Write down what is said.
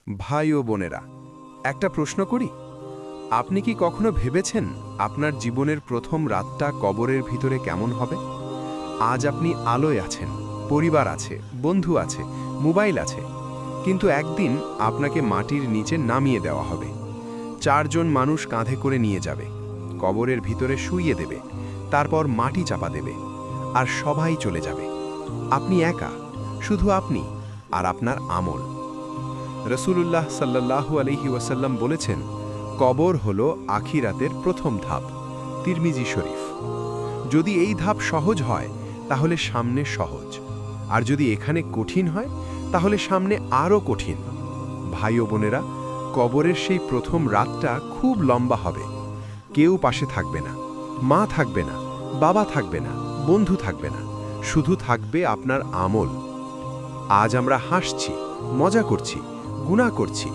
ভাই ও বোনেরা, একটা প্রশ্ন করি। আপনি কি কখনো ভেবেছেন আপনার জীবনের প্রথম রাতটা কবরের ভিতরে কেমন হবে? আজ আপনি আলোয় আছেন, পরিবার আছে, বন্ধু আছে, মোবাইল আছে, কিন্তু একদিন আপনাকে মাটির নিচে নামিয়ে দেওয়া হবে। 4 জন মানুষ কাঁধে করে নিয়ে যাবে, কবরের ভিতরে শুইয়ে দেবে, তারপর মাটি চাপা দেবে, আর সবাই চলে যাবে। আপনি একা, শুধু আপনি আর আপনার আমল। রসুলুল্লাহ সাল্লাল্লাহু আলাইহি ওয়াসাল্লাম বলেছেন, কবর হল আখিরাতের প্রথম ধাপ। তিরমিজি শরীফ। যদি এই ধাপ সহজ হয় তাহলে সামনে সহজ, আর যদি এখানে কঠিন হয় তাহলে সামনে আরও কঠিন। ভাই ও বোনেরা, কবরের সেই প্রথম রাতটা খুব লম্বা হবে। কেউ পাশে থাকবে না, মা থাকবে না, বাবা থাকবে না, বন্ধু থাকবে না, শুধু থাকবে আপনার আমল। আজ আমরা হাসছি, মজা করছি, গুনাহ করছি, কিন্তু কবরের সেই প্রথম রাতটা খুব লম্বা হবে। কেউ পাশে থাকবে না, মা থাকবে না, বাবা থাকবে না, বন্ধু থাকবে না, শুধু থাকবে আপনার আমল। আজ আমরা হাসছি, মজা করছি, গুনাহ করছি,